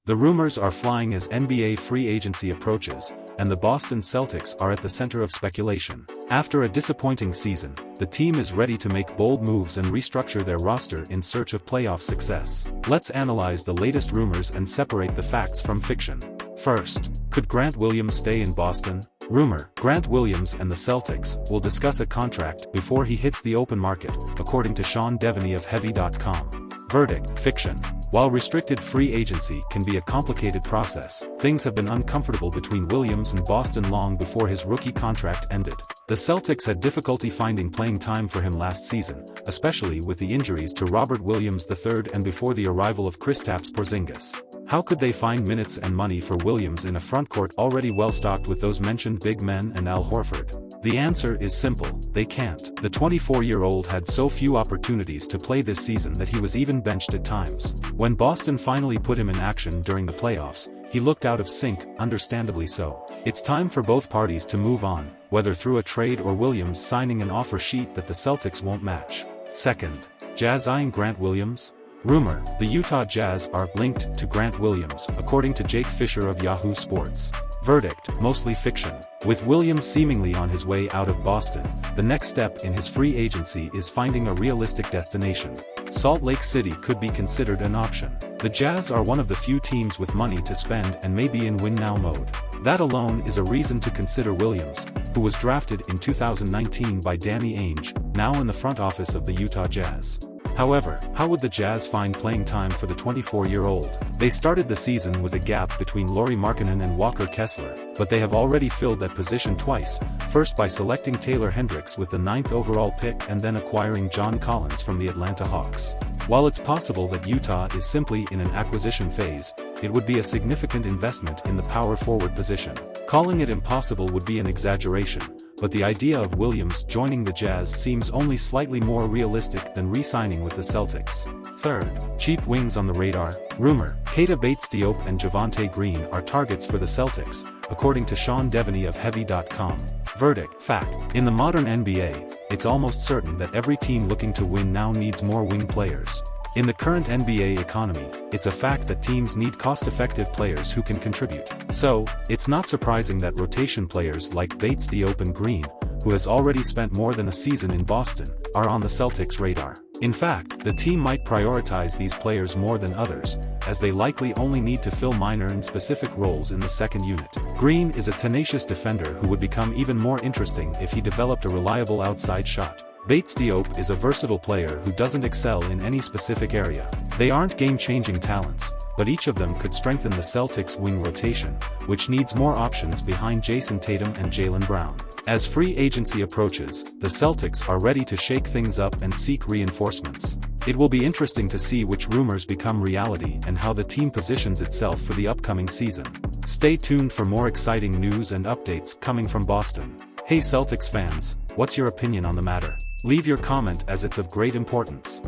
The rumors are flying as NBA free agency approaches, and the Boston Celtics are at the center of speculation. After a disappointing season, the team is ready to make bold moves and restructure their roster in search of playoff success. Let's analyze the latest rumors and separate the facts from fiction. First, could Grant Williams stay in Boston? Rumor: Grant Williams and the Celtics will discuss a contract before he hits the open market, according to Sean Devaney of Heavy.com. Verdict: fiction. While restricted free agency can be a complicated process, things have been uncomfortable between Williams and Boston long before his rookie contract ended. The Celtics had difficulty finding playing time for him last season, especially with the injuries to Robert Williams III and before the arrival of Kristaps Porzingis. How could they find minutes and money for Williams in a frontcourt already well-stocked with those mentioned big men and Al Horford? The answer is simple: they can't. The 24-year-old had so few opportunities to play this season that he was even benched at times. When Boston finally put him in action during the playoffs, he looked out of sync, understandably so. It's time for both parties to move on, whether through a trade or Williams signing an offer sheet that the Celtics won't match. Second, Jazz eyeing Grant Williams? Rumor: the Utah Jazz are linked to Grant Williams, according to Jake Fisher of Yahoo Sports. Verdict: mostly fiction. With Williams seemingly on his way out of Boston, the next step in his free agency is finding a realistic destination. Salt Lake City could be considered an option. The Jazz are one of the few teams with money to spend and may be in win-now mode. That alone is a reason to consider Williams, who was drafted in 2019 by Danny Ainge, now in the front office of the Utah Jazz. However, how would the Jazz find playing time for the 24-year-old? They started the season with a gap between Lauri Markkanen and Walker Kessler, but they have already filled that position twice, first by selecting Taylor Hendricks with the 9th overall pick and then acquiring John Collins from the Atlanta Hawks. While it's possible that Utah is simply in an acquisition phase, it would be a significant investment in the power forward position. Calling it impossible would be an exaggeration, but the idea of Williams joining the Jazz seems only slightly more realistic than re-signing with the Celtics. Third, cheap wings on the radar. Rumor: Keita Bates-Diop and Javonte Green are targets for the Celtics, according to Sean Devaney of Heavy.com. Verdict: fact. In the modern NBA, it's almost certain that every team looking to win now needs more wing players. In the current NBA economy, it's a fact that teams need cost-effective players who can contribute. So, it's not surprising that rotation players like Bates-Diop and Green, who has already spent more than a season in Boston, are on the Celtics' radar. In fact, the team might prioritize these players more than others, as they likely only need to fill minor and specific roles in the second unit. Green is a tenacious defender who would become even more interesting if he developed a reliable outside shot. Bates-Diop is a versatile player who doesn't excel in any specific area. They aren't game-changing talents, but each of them could strengthen the Celtics' wing rotation, which needs more options behind Jason Tatum and Jaylen Brown. As free agency approaches, the Celtics are ready to shake things up and seek reinforcements. It will be interesting to see which rumors become reality and how the team positions itself for the upcoming season. Stay tuned for more exciting news and updates coming from Boston. Hey Celtics fans, what's your opinion on the matter? Leave your comment as it's of great importance.